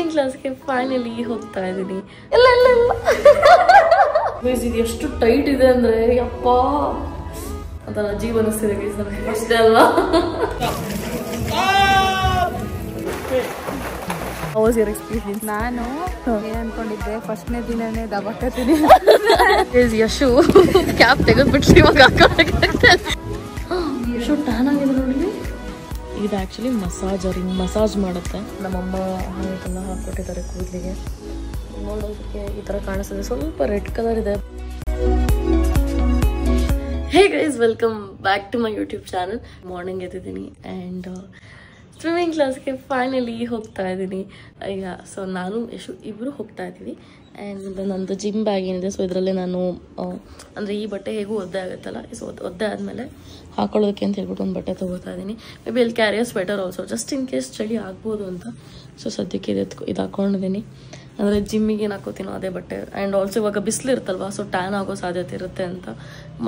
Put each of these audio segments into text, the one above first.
Swimming ಕ್ಲಾಸ್ಗೆ finally ಹೋಗ್ತಾ ಇದ್ದೀನಿ. ಇಲ್ಲ ಇಲ್ಲ ಇಲ್ಲ ಇದು ಎಷ್ಟು ಟೈಟ್ ಇದೆ ಅಂದ್ರೆ ಯಪ್ಪ ಅದರ ಜೀವನ ಅನಿಸ್ತಿದೆ ಗೈಸ್ ನನಗೆ ಅಷ್ಟೇ ಅಲ್ವಾ. How was your experience? ನಾನು ಏನ್ ಅನ್ಕೊಂಡಿದ್ದೆ ಫಸ್ಟ್ನೇ ದಿನನೇ ದಬಾಕತ್ತೀನಿ. ಯಶು ಕ್ಯಾಪ್ ತೆಗೆದ್ಬಿಟ್ರಿ ಇವಾಗ ಹಾಕೋಕ್ಕಾಗ್ತದೆ. ಯಶು ಟ್ಯಾನ್ ಆಗಿದೆ ನೋಡಿ. ಇದು ಆ್ಯಕ್ಚುಲಿ ಮಸಾಜರ್, ಹಿಂಗೆ ಮಸಾಜ್ ಮಾಡುತ್ತೆ. ನಮ್ಮಮ್ಮ ಹಾಗೆಲ್ಲ ಹಾಕ್ಕೊಟ್ಟಿದ್ದಾರೆ ಕೂದಲಿಗೆ. ನೋಡೋದಕ್ಕೆ ಈ ಥರ ಕಾಣಿಸ್ತದೆ, ಸ್ವಲ್ಪ ರೆಡ್ ಕಲರ್ ಇದೆ. Hey guys, welcome back to my YouTube channel. Morning ಎದ್ದಿದ್ದೀನಿ ಆ್ಯಂಡ್ ಸ್ವಿಮ್ಮಿಂಗ್ ಕ್ಲಾಸ್ಗೆ ಫೈನಲಿ ಹೋಗ್ತಾ ಇದ್ದೀನಿ ಈಗ. ಸೊ ನಾನು ಯಶು ಇಬ್ಬರು ಹೋಗ್ತಾ ಇದ್ದೀವಿ. ಆ್ಯಂಡ್ ನಂದು ಜಿಮ್ ಬ್ಯಾಗ್ ಏನಿದೆ, ಸೊ ಇದರಲ್ಲೇ ನಾನು ಅಂದರೆ ಈ ಬಟ್ಟೆ ಹೇಗೂ ಒದ್ದೆ ಆಗುತ್ತಲ್ಲ, ಸೊ ಒದ್ದೆ ಆದಮೇಲೆ ಹಾಕೊಳ್ಳೋದಕ್ಕೆ ಅಂತ ಹೇಳ್ಬಿಟ್ಟು ಒಂದು ಬಟ್ಟೆ ತೊಗೋತಾ ಇದ್ದೀನಿ. ಮೇ ಬಿ ಇಲ್ಲಿ carrier sweater also, just in case ಚಳಿ ಆಗ್ಬೋದು ಅಂತ. ಸೊ ಸದ್ಯಕ್ಕೆ ಇದು ಹಾಕ್ಕೊಂಡಿದ್ದೀನಿ. ಅಂದರೆ ಜಿಮ್ಮಿಗೆ ಏನು ಹಾಕೋತೀನೋ ಅದೇ ಬಟ್ಟೆ. ಆ್ಯಂಡ್ ಆಲ್ಸೋ ಇವಾಗ ಬಿಸಿಲು ಇರುತ್ತಲ್ವ, ಸೊ ಟ್ಯಾನ್ ಆಗೋ ಸಾಧ್ಯತೆ ಇರುತ್ತೆ ಅಂತ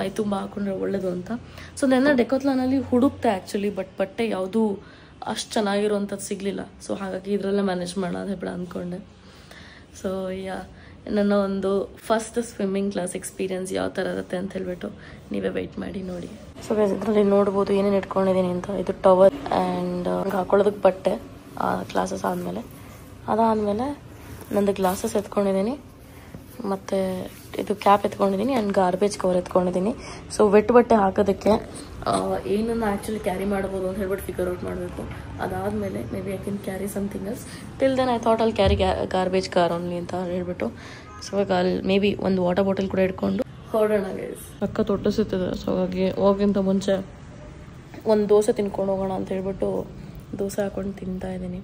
ಮೈ ತುಂಬ ಹಾಕೊಂಡ್ರೆ ಒಳ್ಳೇದು ಅಂತ. ಸೊ ನನ್ನ ಡೆಕೋತ್ಲಾನಲ್ಲಿ ಹುಡುಕ್ತೆ ಆ್ಯಕ್ಚುಲಿ, ಬಟ್ಟೆ ಯಾವುದೂ ಅಷ್ಟು ಚೆನ್ನಾಗಿರುವಂಥದ್ದು ಸಿಗಲಿಲ್ಲ. ಸೊ ಹಾಗಾಗಿ ಇದರಲ್ಲೇ ಮ್ಯಾನೇಜ್ ಮಾಡೋದು ಹೆಬ್ಳ ಅಂದ್ಕೊಂಡೆ. ಸೊ ನನ್ನ ಒಂದು ಫಸ್ಟ್ ಸ್ವಿಮ್ಮಿಂಗ್ ಕ್ಲಾಸ್ ಎಕ್ಸ್ಪೀರಿಯನ್ಸ್ ಯಾವ ಥರ ಇರುತ್ತೆ ಅಂತ ಹೇಳ್ಬಿಟ್ಟು ನೀವೇ ವೆಯ್ಟ್ ಮಾಡಿ ನೋಡಿ. ಸೊ ಇದರಲ್ಲಿ ನೋಡ್ಬೋದು ಏನೇನು ಇಟ್ಕೊಂಡಿದ್ದೀನಿ ಅಂತ. ಇದು ಟವಲ್ ಆ್ಯಂಡ್ ಹಾಕೊಳ್ಳೋದಕ್ಕೆ ಬಟ್ಟೆ ಕ್ಲಾಸಸ್ ಆದಮೇಲೆ. ಅದಾದಮೇಲೆ ನಂದು ಗ್ಲಾಸಸ್ ಎತ್ಕೊಂಡಿದ್ದೀನಿ, ಮತ್ತು ಇದು ಕ್ಯಾಪ್ ಎತ್ಕೊಂಡಿದ್ದೀನಿ ಆ್ಯಂಡ್ ಗಾರ್ಬೇಜ್ ಕವರ್ ಎತ್ಕೊಂಡಿದ್ದೀನಿ. ಸೊ ವೆಟ್ ಬಟ್ಟೆ ಹಾಕೋದಕ್ಕೆ ಏನನ್ನು ಆ್ಯಕ್ಚುಲಿ ಕ್ಯಾರಿ ಮಾಡ್ಬೋದು ಅಂತ ಹೇಳ್ಬಿಟ್ಟು ಫಿಗರ್ ಔಟ್ ಮಾಡಬೇಕು. ಅದಾದಮೇಲೆ maybe I can carry something else. Till then I thought ಅಲ್ಲಿ ಕ್ಯಾರಿ ಗಾರ್ಬೇಜ್ ಕಾರ್ ಓನ್ಲಿ ಅಂತ ಹೇಳ್ಬಿಟ್ಟು. ಸೊ ಇವಾಗ ಅಲ್ಲಿ ಮೇ ಬಿ ಒಂದು ವಾಟರ್ ಬಾಟಲ್ ಕೂಡ ಇಟ್ಕೊಂಡು ಹೊರಡೋಣ ಗೈಸ್. ಅಕ್ಕ ತೊಟ್ಟಿಸುತ್ತದೆ. ಸೊ ಹಾಗಾಗಿ ಹೋಗಿಂತ ಮುಂಚೆ ಒಂದು ದೋಸೆ ತಿನ್ಕೊಂಡು ಹೋಗೋಣ ಅಂತ ಹೇಳ್ಬಿಟ್ಟು ದೋಸೆ ಹಾಕ್ಕೊಂಡು ತಿಂತಾಯಿದ್ದೀನಿ.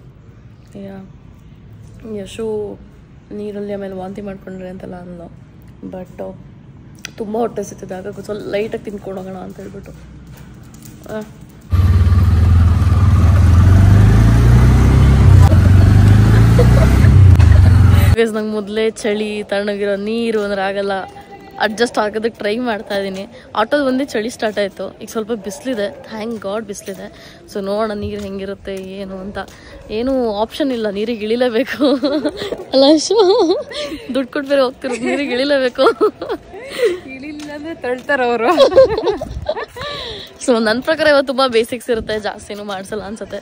ಯಶು ನೀರಲ್ಲಿ ಆಮೇಲೆ ವಾಂತಿ ಮಾಡ್ಕೊಂಡ್ರೆ ಅಂತೆಲ್ಲ ಅನ್ನೋ, ಬಟ್ ತುಂಬ ಹೊಟ್ಟೆ ಸಿಗ್ತದೆ. ಹಾಗಾಗಿ ಸ್ವಲ್ಪ ಲೈಟಾಗಿ ತಿನ್ಕೊಂಡು ಹೋಗೋಣ ಅಂತ ಹೇಳ್ಬಿಟ್ಟು. ನಂಗೆ ಮೊದಲೇ ಚಳಿ, ತಣ್ಣಗಿರೋ ನೀರು ಅಂದ್ರೆ ಆಗಲ್ಲ, ಅಡ್ಜಸ್ಟ್ ಆಗೋದಕ್ಕೆ ಟ್ರೈ ಮಾಡ್ತಾ ಇದ್ದೀನಿ. ಆಟೋದು ಒಂದೇ ಚಳಿ ಸ್ಟಾರ್ಟ್ ಆಯಿತು. ಈಗ ಸ್ವಲ್ಪ ಬಿಸಿಲಿದೆ, ಥ್ಯಾಂಕ್ ಗಾಡ್ ಬಿಸಿಲಿದೆ. ಸೊ ನೋಡೋಣ ನೀರು ಹೆಂಗಿರುತ್ತೆ ಏನು ಅಂತ. ಏನೂ ಆಪ್ಷನ್ ಇಲ್ಲ, ನೀರಿಗೆ ಇಳಿಲೇಬೇಕು ಅಲ್ಲ ಅಷ್ಟು ದುಡ್ಡು ಕೊಟ್ಟು ಬೇರೆ ಹೋಗ್ತಿರೋದು, ನೀರಿಗೆ ಇಳಿಲೇಬೇಕು. ಇಳಿಲ್ಲ ಅಂದರೆ ತಳ್ತಾರೆ ಅವರು. ಸೊ ನನ್ನ ಪ್ರಕಾರ ಇವತ್ತು ತುಂಬ ಬೇಸಿಕ್ಸ್ ಇರುತ್ತೆ, ಜಾಸ್ತಿನೂ ಮಾಡಿಸಲ್ಲ ಅನ್ಸುತ್ತೆ.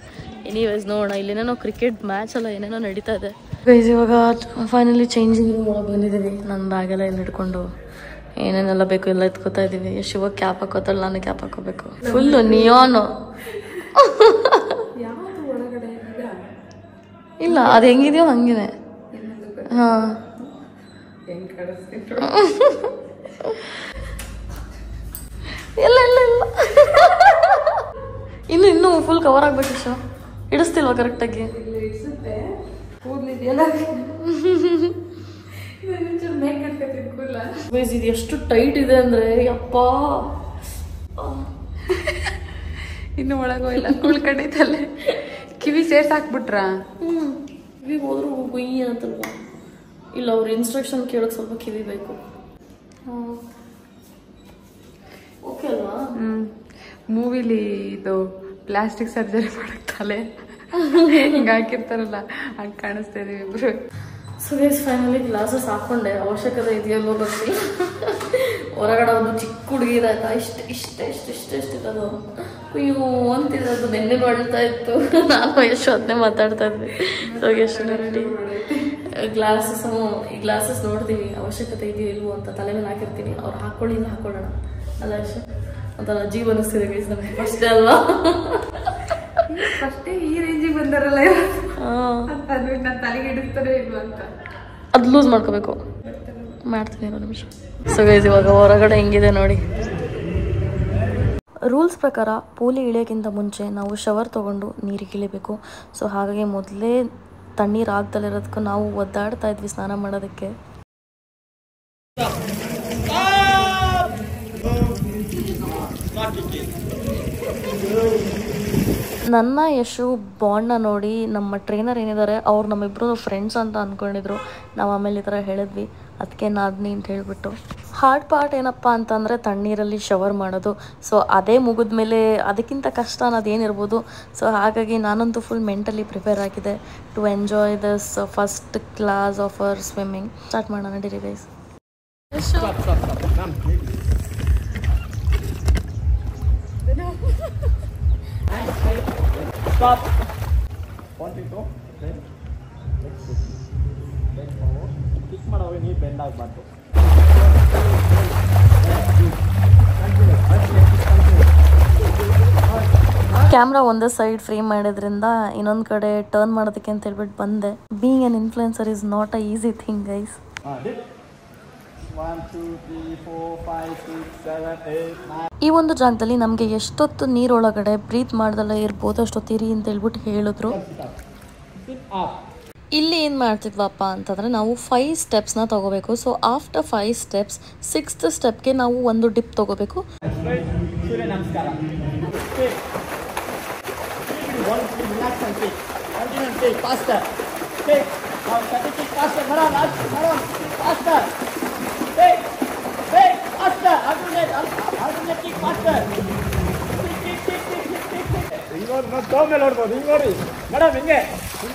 ಎನಿವೇಸ್ ನೋಡೋಣ. ಇಲ್ಲೇನೇನೋ ಕ್ರಿಕೆಟ್ ಮ್ಯಾಚ್ ಎಲ್ಲ ಏನೇನೋ ನಡೀತಾ ಇದೆ. ಇವಾಗ ಫೈನಲಿ ಚೇಂಜಿಂಗ್ ರೂಮ್ ಒಳಗೆ ಬಂದಿದ್ದೀವಿ. ನನ್ನ ಬ್ಯಾಗೆಲ್ಲ ಇಲ್ಲಿ ಹಿಡ್ಕೊಂಡು ಏನೇನೆಲ್ಲ ಬೇಕು ಎಲ್ಲ ಎತ್ಕೋತಾ ಇದ್ದೀವಿ. ಶಿವ ಕ್ಯಾಪ್ ಹಾಕೋತಾಳೆ, ನಾನು ಕ್ಯಾಪ್ ಹಾಕೋಬೇಕು. ಫುಲ್ಲು ನಿಯಾನು. ಇಲ್ಲ, ಅದು ಹೆಂಗಿದೆಯೋ ಹಂಗೇನೆ. ಹಾಂ, ಇಲ್ಲ ಇಲ್ಲ ಇಲ್ಲ ಇನ್ನೂ ಫುಲ್ ಕವರ್ ಆಗ್ಬೇಕು. ಶೋ ಇಡಿಸ್ತಿಲ್ವಾ ಕರೆಕ್ಟಾಗಿ? ಇದು ಎಷ್ಟು ಟೈಟ್ ಇದೆ ಅಂದ್ರೆ ಯಪ್ಪ. ಇನ್ನು ಒಳಗೋಲ್ಲ, ಕುಳ್ಕಂಡೈತಲ್ಲೇ. ಕಿವಿ ಸೇರ್ಸ್ ಹಾಕ್ಬಿಟ್ರ? ಕಿವಿಗೆ ಹೋದ್ರು ಗುಯ್ಯಿ ಅಂತಲ್ವ. ಇಲ್ಲ, ಅವ್ರ ಇನ್ಸ್ಟ್ರಕ್ಷನ್ ಕೇಳೋಕೆ ಸ್ವಲ್ಪ ಕಿವಿ ಬೇಕು. ಓಕೆ ಅಲ್ವಾ? ಮೂವಿಲಿ ಇದು ಪ್ಲಾಸ್ಟಿಕ್ ಸರ್ಜರಿ ಮಾಡಕ್ತಲೆ ಹಿಂಗೆ ಹಾಕಿರ್ತಾರಲ್ಲ, ಹಂಗೆ ಕಾಣಿಸ್ತಾ ಇದೀವಿ ಇಬ್ರು. ಸೊ ಗೈಸ್ ಫೈನಲಿ ಗ್ಲಾಸಸ್ ಹಾಕೊಂಡೆ. ಅವಶ್ಯಕತೆ ಇದೆಯಲ್ಲೋ ಗೊತ್ತಿಲ್ಲ. ಹೊರಗಡೆ ಒಂದು ಚಿಕ್ಕ ಹುಡುಗಿ ಇದಾಯ್ತಾ, ಇಷ್ಟದು ಅಯ್ಯೋ ಅಂತಿದೆ. ಅದು ನೆನ್ನೆ ಮಾಡ್ತಾ ಇತ್ತು. ನಾನು ಎಷ್ಟು ಅದನ್ನೇ ಮಾತಾಡ್ತಾ ಇದ್ವಿ. ಸೊ ಎಷ್ಟು ರೆಡಿ ಗ್ಲಾಸಸ್ ನೋಡ್ತೀವಿ, ಅವಶ್ಯಕತೆ ಇದೆಯೋ ಇಲ್ವೋ ಅಂತ ತಲೆ ಮೇಲೆ ಹಾಕಿರ್ತೀನಿ. ಅವ್ರು ಹಾಕೊಳ್ಳಿ ಹಾಕೊಳ್ಳೋಣ ಅಲ್ಲ ಅಷ್ಟು ಒಂಥರ ಜೀವ ಅನಿಸ್ತಿದೆ ಗೈಸ್ ನಮಗೆ. ಫಸ್ಟೇ ಅಲ್ವಾ, ಫಸ್ಟೇ ಈ ರೇಂಜಿಗೆ ಬಂದಾರಲ್ಲ ತಲೆಗೆ ಹಿಡಿಸ್ತಾರೆ ಇಲ್ವಾ ಅಂತ. ಅದು ಲೂಸ್ ಮಾಡ್ಕೋಬೇಕು. ಮಾಡ್ತೀನಿ ಇರೋ ನಿಮಿಷ. ಸೊ ಗೈಸ್ ಇವಾಗ ಹೊರಗಡೆ ಹೆಂಗಿದೆ ನೋಡಿ. ರೂಲ್ಸ್ ಪ್ರಕಾರ ಪೂಲಿ ಇಳಿಯೋಕ್ಕಿಂತ ಮುಂಚೆ ನಾವು ಶವರ್ ತೊಗೊಂಡು ನೀರಿಗೆ ಇಳಿಬೇಕು. ಸೊ ಹಾಗಾಗಿ ಮೊದಲೇ ತಣ್ಣೀರು ಆಗ್ದಲ್ಲಿರೋದಕ್ಕೂ ನಾವು ಒದ್ದಾಡ್ತಾ ಇದ್ವಿ ಸ್ನಾನ ಮಾಡೋದಕ್ಕೆ. ನನ್ನ ಯಶು ಬಾಂಡ್ನ ನೋಡಿ ನಮ್ಮ ಟ್ರೈನರ್ ಏನಿದ್ದಾರೆ ಅವ್ರು ನಮ್ಮಿಬ್ಬರು ಫ್ರೆಂಡ್ಸ್ ಅಂತ ಅಂದ್ಕೊಂಡಿದ್ರು. ನಾವು ಆಮೇಲೆ ಈ ಥರ ಹೇಳಿದ್ವಿ. ಅದಕ್ಕೆ ನಾದ್ನಿ ಅಂತ ಹೇಳ್ಬಿಟ್ಟು. ಹಾರ್ಡ್ ಪಾರ್ಟ್ ಏನಪ್ಪ ಅಂತಂದರೆ ತಣ್ಣೀರಲ್ಲಿ ಶವರ್ ಮಾಡೋದು. ಸೊ ಅದೇ ಮುಗಿದ್ಮೇಲೆ ಅದಕ್ಕಿಂತ ಕಷ್ಟ ಅನ್ನೋದೇನಿರ್ಬೋದು. ಸೊ ಹಾಗಾಗಿ ನಾನಂತೂ ಫುಲ್ ಮೆಂಟಲಿ ಪ್ರಿಪೇರ್ ಆಗಿದೆ to enjoy this first class of our swimming. Start ಮಾಡೋಣ ನಡೀರಿ guys. Stop. 1, 2, 3. Bend forward. Kick ಮಾಡೋವಾಗ ನೀ ಬೆಂಡ್ ಆಗಬಾರ್ದು. ಕ್ಯಾಮ್ರಾ ಒಂದೇ ಸೈಡ್ ಫ್ರೇಮ್ ಮಾಡೋದ್ರಿಂದ ಇನ್ನೊಂದು ಕಡೆ ಟರ್ನ್ ಮಾಡೋದಕ್ಕೆ ಅಂತ ಹೇಳ್ಬಿಟ್ಟು ಬಂದೆ. Being N influencer is not a easy thing guys. 1, 2, 3, 4, 5, 6, 7, 8, 9. ಈ ಒಂದು ಜಾಗದಲ್ಲಿ ನಮಗೆ ಎಷ್ಟೊತ್ತು ನೀರೊಳಗಡೆ ಬ್ರೀತ್ ಮಾಡ್ದಲ್ಲ ಇರ್ಬೋದು ಅಷ್ಟೊತ್ತಿರಿ ಅಂತ ಹೇಳ್ಬಿಟ್ಟು ಹೇಳಿದ್ರು. ಇಲ್ಲಿ ಏನು ಮಾಡ್ತಿದ್ವಪ್ಪ ಅಂತಂದರೆ ನಾವು 5 ಸ್ಟೆಪ್ಸ್ನ ತೊಗೋಬೇಕು. ಸೊ ಆಫ್ಟರ್ 5 ಸ್ಟೆಪ್ಸ್ 6th ಸ್ಟೆಪ್ಗೆ ನಾವು ಒಂದು ಡಿಪ್ ತೊಗೋಬೇಕು. ಸೂರ್ಯ ನಮಸ್ಕಾರ. ನೋಡ್ಬೋದು ಹಿಂಗೆ ನೋಡಿ ಮೇಡಮ್, ಹಿಂಗೆ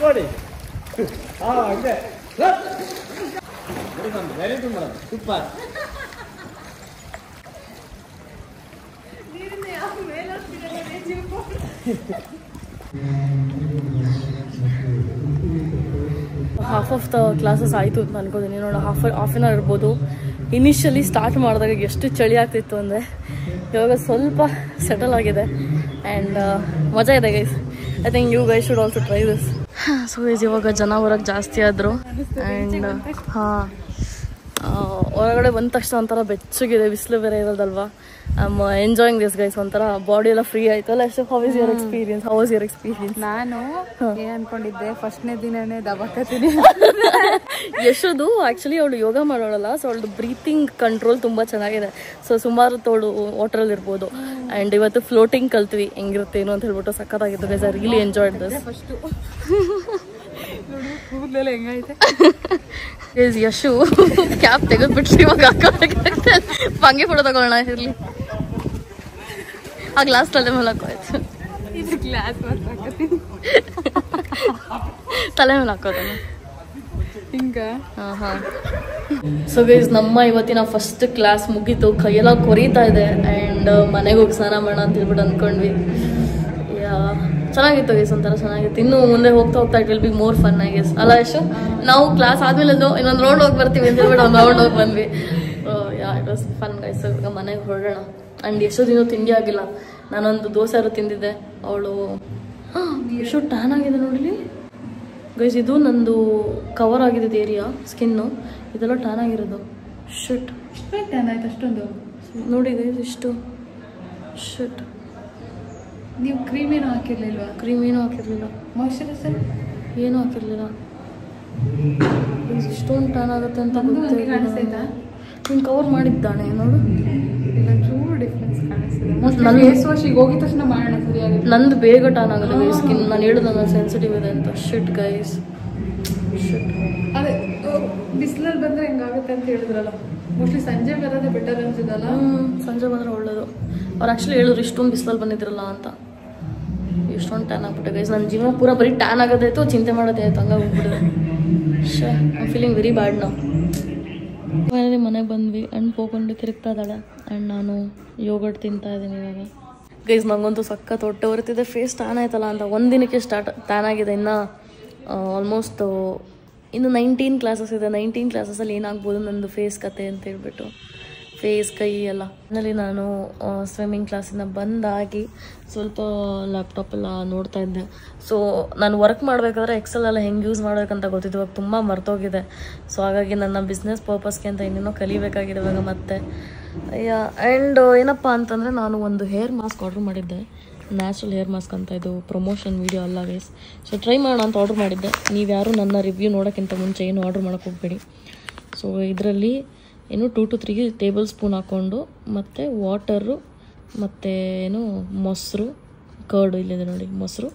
ನೋಡಿ. ಹಾಂ ಹಂಗೆ. Very good madam, super. Half of the classes ಆಯಿತು ಅಂತ ಅನ್ಕೋತೀನಿ. ನೋಡ ಹಾಫ್ ಆನ್ ಅವರ್ ಇರ್ಬೋದು. ಇನಿಷಿಯಲಿ ಸ್ಟಾರ್ಟ್ ಮಾಡಿದಾಗ ಎಷ್ಟು ಚಳಿ ಆಗ್ತಿತ್ತು ಅಂದರೆ ಇವಾಗ ಸ್ವಲ್ಪ ಸೆಟಲ್ ಆಗಿದೆ ಆ್ಯಂಡ್ ಮಜಾ ಇದೆ guys. I think you guys should also try this. So guys ಇವಾಗ ಜನ ಹೊರಗೆ ಜಾಸ್ತಿ ಆದರು ಆ್ಯಂಡ್ ಹಾಂ, ಹೊರಗಡೆ ಬಂದ ತಕ್ಷಣ ಒಂಥರ ಬೆಚ್ಚಗಿದೆ, ಬಿಸಿಲು ಬೇರೆ ಇರೋದಲ್ವಾ. I am enjoying this guys. ಒಂಥರ ಬಾಡಿ ಎಲ್ಲ ಫ್ರೀ ಆಯ್ತಲ್ಲ. ಎಷ್ಟು how is your experience? How is your experience? ನಾನು ಏನ್ ಅನ್ಕೊಂಡಿದ್ದೆ, ಫಸ್ಟ್ನೇ ದಿನನೇ ದಬಾಕತ್ತೀನಿ. ಯಶೋದು ಆ್ಯಕ್ಚುಲಿ ಅವಳು ಯೋಗ ಮಾಡೋಳಲ್ಲ, ಸೊ ಅವಳದು ಬ್ರೀತಿಂಗ್ ಕಂಟ್ರೋಲ್ ತುಂಬ ಚೆನ್ನಾಗಿದೆ. ಸೊ ಸುಮಾರು ತೋಳು ವಾಟ್ರಲ್ಲಿ ಇರ್ಬೋದು. ಆ್ಯಂಡ್ ಇವತ್ತು ಫ್ಲೋಟಿಂಗ್ ಕಲ್ತ್ವಿ, ಹೆಂಗಿರುತ್ತೆ ಏನು ಅಂತ ಹೇಳ್ಬಿಟ್ಟು ಸಖತ್ತಾಗಿತ್ತು guys. I really enjoyed this. First ಕೂದಲೆಲ್ಲ ಹೆಂಗೈತೆ ಗೈಸ್. ಯಶು ಕ್ಯಾಪ್ ತೆಗೆದ್ಬಿಟ್ರಿ ಇವಾಗ ಹಾಕೋಬೇಕಾಗ್ತದೆ. ಬಂಗೆ ಫೋಟೋ ತಗೊಳ್ಳೋಣ ಇರಲಿ. ಆ ಗ್ಲಾಸ್ ತಲೆ ಮೇಲೆ ಹಾಕೋಯ್ತು. ಇದು ಗ್ಲಾಸ್ ಹಾಕತ್ತೀನಿ, ತಲೆ ಮೇಲೆ ಹಾಕೋದನ್ನು ಹಿಂಗ. ಹಾಂ ಹಾಂ. ಸೊ ಗೈಸ್ ನಮ್ಮ ಇವತ್ತಿನ ಫಸ್ಟ್ ಕ್ಲಾಸ್ ಮುಗೀತು. ಕೈಯೆಲ್ಲ ಕೊರೀತಾ ಇದೆ ಆ್ಯಂಡ್ ಮನೆಗೆ ಹೋಗಿ ಸ್ನಾನ ಮಾಡೋಣ ಅಂತ ಹೇಳ್ಬಿಟ್ಟು ಅಂದ್ಕೊಂಡ್ವಿ. ಚೆನ್ನಾಗಿತ್ತು ಗೈಸ್, ಒಂಥರ ಚೆನ್ನಾಗಿತ್ತು. ಇನ್ನೂ ಮುಂದೆ ಹೋಗ್ತಾ ಹೋಗ್ತಾ it will be more fun I guess ಅಲ್ಲ ಯಶು? ನಾವು ಕ್ಲಾಸ್ ಆದ್ಮೇಲೆ ಇನ್ನೊಂದು ರೌಂಡ್ ಹೋಗಿ ಬರ್ತೀವಿ ಅಂತ ಹೇಳ್ಬಿಟ್ಟು ಒಂದು ರೌಂಡ್ ಹೋಗಿ ಬಂದ್ವಿ. It was fun guys. ಇವಾಗ ಮನೆಗೆ ಹೊರಡೋಣ. ಆ್ಯಂಡ್ ಎಷ್ಟೋ ದಿನ ತಿಂಡಿ ಆಗಿಲ್ಲ. ನಾನೊಂದು ದೋಸೆ ತಿಂದಿದ್ದೆ. ಅವಳು ಎಷ್ಟು ಟ್ಯಾನ್ ಆಗಿದೆ ನೋಡಲಿ ಗೈಸ್. ಇದು ನಂದು ಕವರ್ ಆಗಿದೆ ಏರಿಯಾ, ಸ್ಕಿನ್ನು ಇದೆಲ್ಲ ಟ್ಯಾನ್ ಆಗಿರೋದು. ಶಟ್ ಟ್ಯಾನ್ ಆಯ್ತು ಅಷ್ಟೊಂದು ನೋಡಿ ಗೈಸ್, ಇಷ್ಟು ಶಟ್. ನೀವು ಕ್ರೀಮ್ ಏನು ಹಾಕಿರ್ಲಿಲ್ವಾ? ಕ್ರೀಮ್ ಏನೂ ಹಾಕಿರಲಿಲ್ಲ, ಮಾಯ್ಶ್ಚರೈಸರ್ ಏನೂ ಹಾಕಿರಲಿಲ್ಲ. ಇಷ್ಟೊಂದು ಟ್ಯಾನ್ ಆಗುತ್ತೆ ಅಂತ ಕಾಣಿಸ್ತೈತಾ? ನೀನು ಕವರ್ ಮಾಡಿದ್ದಾನೆ ನೋಡು. ಇಲ್ಲ, ಚೂರು ಡಿಫ್ರೆನ್ಸ್ ಕಾಣಿಸ್ತಿದೆ. ನನ್ನ ಫೇಸ್ ವಾಶ್ ಈಗ ಹೋಗಿದ ತಕ್ಷಣ ಮಾಡೋಣ ಸರಿಯಾಗಿ. ನಂದು ಬೇಗ ಟ್ಯಾನ್ ಆಗುತ್ತೆ ಗೈಸ್ ಸ್ಕಿನ್. ನಾನು ಹೇಳೋದು ನನ್ನ ಸೆನ್ಸಿಟಿವ್ ಇದೆ ಅಂತ. ಶಿಟ್ ಗೈಸ್, ಶಿಟ್. ಅದೇ ಬಿಸಿಲಲ್ಲಿ ಬಂದರೆ ಹೆಂಗಾಗುತ್ತೆ ಅಂತ ಹೇಳಿದ್ರಲ್ಲ. ಮೋಸ್ಟ್ಲಿ ಸಂಜೆ ಬರೋದೇ ಬೆಟರ್ ಅನ್ಸಿದಲ್ಲ. ಸಂಜೆ ಬಂದರೆ ಒಳ್ಳೇದು. ಅವ್ರು ಆ್ಯಕ್ಚುಲಿ ಹೇಳಿದ್ರು ಇಷ್ಟೊಂದು ಬಿಸಿಲಲ್ಲಿ ಬಂದಿದ್ರಲ್ಲ ಅಂತ. ಇಷ್ಟೊಂದು ಟ್ಯಾನ್ ಆಗ್ಬಿಟ್ಟೆ ಗೈಸ್. ನನ್ನ ಜೀವನ ಪೂರ ಬರೀ ಟ್ಯಾನ್ ಆಗೋದಾಯ್ತು, ಚಿಂತೆ ಮಾಡೋದೇ ಆಯ್ತು, ಹಂಗೆ ಹೋಗ್ಬಿಟ್ಟಿದೆ. ಶೇ ಐ ಫೀಲಿಂಗ್ ವೆರಿ ಬ್ಯಾಡ್ ನಾವು. ಮನೆಗೆ ಬಂದ್ವಿ. ಹಣ್ಣು ಹೋಗ್ಕೊಂಡು ತಿರುಗ್ತಾ ಇದ್ದಾಳೆ ಆ್ಯಂಡ್ ನಾನು ಯೋಗರ್ಟ್ ತಿಂತಾ ಇದ್ದೀನಿ ಇವಾಗ. ಗೈಸ್ ನಂಗಂತೂ ಸಖತ್ ಹೊಟ್ಟೆ ಹೊರತಿದೆ. ಫೇಸ್ ಟ್ಯಾನ್ ಆಯ್ತಲ್ಲ ಅಂತ ಒಂದಿನಕ್ಕೆ ಟ್ಯಾನ್ ಆಗಿದೆ. ಇನ್ನು ಆಲ್ಮೋಸ್ಟ್ ಇನ್ನು 19 ಕ್ಲಾಸಸ್ ಇದೆ. 19 ಕ್ಲಾಸಸಲ್ಲಿ ಏನಾಗ್ಬೋದು ನಂದು ಫೇಸ್ ಕತೆ ಅಂತ ಹೇಳ್ಬಿಟ್ಟು, ಫೇಸ್ ಕೈ ಎಲ್ಲ. ಅದರಲ್ಲಿ ನಾನು ಸ್ವಿಮ್ಮಿಂಗ್ ಕ್ಲಾಸಿಂದ ಬಂದಾಗಿ ಸ್ವಲ್ಪ ಲ್ಯಾಪ್ಟಾಪೆಲ್ಲ ನೋಡ್ತಾ ಇದ್ದೆ. ಸೊ ನಾನು ವರ್ಕ್ ಮಾಡಬೇಕಾದ್ರೆ ಎಕ್ಸೆಲ್ ಎಲ್ಲ ಹೆಂಗೆ ಯೂಸ್ ಮಾಡಬೇಕಂತ ಗೊತ್ತಿದ್ದು, ಇವಾಗ ತುಂಬ ಮರ್ತೋಗಿದೆ. ಸೊ ಹಾಗಾಗಿ ನನ್ನ ಬಿಸ್ನೆಸ್ ಪರ್ಪಸ್ಗೆ ಅಂತ ಇನ್ನೇನೋ ಕಲಿಬೇಕಾಗಿದೆ ಇವಾಗ ಮತ್ತೆ. ಆ್ಯಂಡ್ ಏನಪ್ಪ ಅಂತಂದರೆ ನಾನು ಒಂದು ಹೇರ್ ಮಾಸ್ಕ್ ಆರ್ಡ್ರ್ ಮಾಡಿದ್ದೆ. ನ್ಯಾಚುರಲ್ ಹೇರ್ ಮಾಸ್ಕ್ ಅಂತ. ಇದು ಪ್ರಮೋಷನ್ ವೀಡಿಯೋ ಅಲ್ಲ ಗೈಸ್. ಸೊ ಟ್ರೈ ಮಾಡೋಣ ಅಂತ ಆರ್ಡ್ರ್ ಮಾಡಿದ್ದೆ. ನೀವು ಯಾರು ನನ್ನ ರಿವ್ಯೂ ನೋಡೋಕ್ಕಿಂತ ಮುಂಚೆ ಏನು ಆರ್ಡ್ರ್ ಮಾಡೋಕ್ಕೆ ಹೋಗಬೇಡಿ. ಸೊ ಇದರಲ್ಲಿ ಏನು 2 to 3 ಟೇಬಲ್ ಸ್ಪೂನ್ ಹಾಕ್ಕೊಂಡು ಮತ್ತು ವಾಟರು ಮತ್ತು ಏನು ಮೊಸರು, ಕರ್ಡು ಇಲ್ಲಿದೆ ನೋಡಿ ಮೊಸರು,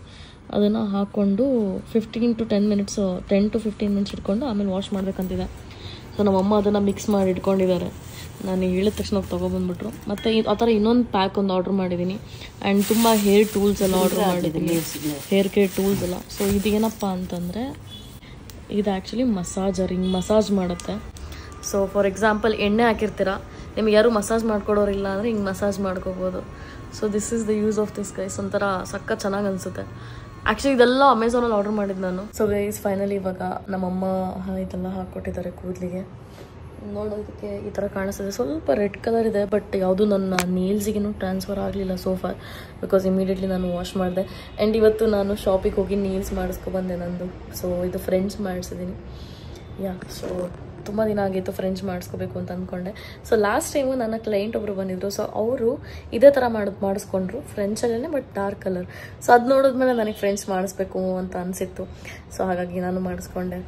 ಅದನ್ನು ಹಾಕ್ಕೊಂಡು 15 to 10 ಮಿನಿಟ್ಸ್ 10 to 15 ಮಿನಿಟ್ಸ್ ಇಟ್ಕೊಂಡು ಆಮೇಲೆ ವಾಶ್ ಮಾಡಬೇಕಂತಿದೆ. ಸೊ ನಮ್ಮಮ್ಮ ಅದನ್ನು ಮಿಕ್ಸ್ ಮಾಡಿ ಇಟ್ಕೊಂಡಿದ್ದಾರೆ. ನಾನು ಹೇಳಿದ ತಕ್ಷಣ ತೊಗೊಬಂದ್ಬಿಟ್ರು. ಮತ್ತು ಆ ಥರ ಇನ್ನೊಂದು ಪ್ಯಾಕ್ ಒಂದು ಆರ್ಡ್ರ್ ಮಾಡಿದ್ದೀನಿ. ಆ್ಯಂಡ್ ತುಂಬ ಹೇರ್ ಟೂಲ್ಸ್ ಎಲ್ಲ ಆರ್ಡ್ರ್ ಮಾಡಿದ್ದೀನಿ, ಹೇರ್ ಕೇರ್ ಟೂಲ್ಸ್ ಎಲ್ಲ. ಸೊ ಇದೇನಪ್ಪ ಅಂತಂದರೆ ಇದು ಆ್ಯಕ್ಚುಲಿ ಮಸಾಜರ್, ಹಿಂಗೆ ಮಸಾಜ್ ಮಾಡುತ್ತೆ. ಸೊ ಫಾರ್ ಎಕ್ಸಾಂಪಲ್ ಎಣ್ಣೆ ಹಾಕಿರ್ತೀರ, ನಿಮ್ಗೆ ಯಾರು ಮಸಾಜ್ ಮಾಡ್ಕೊಡೋರಿಲ್ಲ ಅಂದರೆ ಹಿಂಗೆ ಮಸಾಜ್ ಮಾಡ್ಕೋಬೋದು. So this is the use of this guys. ಒಂಥರ ಸಕ್ಕ ಚೆನ್ನಾಗಿ ಅನಿಸುತ್ತೆ. ಆ್ಯಕ್ಚುಲಿ ಇದೆಲ್ಲ ಅಮೆಝಾನಲ್ಲಿ ಆರ್ಡರ್ ಮಾಡಿದ್ದು ನಾನು. ಸೊ ಗೈಸ್ ಫೈನಲಿ ಇವಾಗ ನಮ್ಮಮ್ಮ ಇದೆಲ್ಲ ಹಾಕ್ಕೊಟ್ಟಿದ್ದಾರೆ ಕೂದಲಿಗೆ. ನೋಡೋದಕ್ಕೆ ಈ ಥರ ಕಾಣಿಸ್ತದೆ. ಸ್ವಲ್ಪ ರೆಡ್ ಕಲರ್ ಇದೆ, ಬಟ್ ಯಾವುದು ನನ್ನ ನೇಲ್ಸಿಗೇನು ಟ್ರಾನ್ಸ್ಫರ್ ಆಗಲಿಲ್ಲ ಸೋಫಾರ್, ಬಿಕಾಸ್ ಇಮಿಡಿಯೇಟ್ಲಿ ನಾನು ವಾಶ್ ಮಾಡಿದೆ. ಆ್ಯಂಡ್ ಇವತ್ತು ನಾನು ಶಾಪಿಗೆ ಹೋಗಿ ನೇಲ್ಸ್ ಮಾಡಿಸ್ಕೊಬಂದೆ ನಂದು. ಸೊ ಇದು ಫ್ರೆಂಚ್ ಮಾಡಿಸಿದ್ದೀನಿ. ಸೊ ತುಂಬ ದಿನ ಆಗಿತ್ತು ಫ್ರೆಂಚ್ ಮಾಡಿಸ್ಕೋಬೇಕು ಅಂತ ಅಂದ್ಕೊಂಡೆ. ಸೊ ಲಾಸ್ಟ್ ಟೈಮು ನನ್ನ ಕ್ಲೈಂಟ್ ಒಬ್ಬರು ಬಂದಿದ್ದರು. ಸೊ ಅವರು ಇದೇ ಥರ ಮಾಡಿಸ್ಕೊಂಡ್ರು, ಫ್ರೆಂಚಲ್ಲೇ ಬಟ್ ಡಾರ್ಕ್ ಕಲರ್. ಸೊ ಅದು ನೋಡಿದ್ಮೇಲೆ ನನಗೆ ಫ್ರೆಂಚ್ ಮಾಡಿಸ್ಬೇಕು ಅಂತ ಅನಿಸಿತ್ತು. ಸೊ ಹಾಗಾಗಿ ನಾನು ಮಾಡಿಸ್ಕೊಂಡೆ.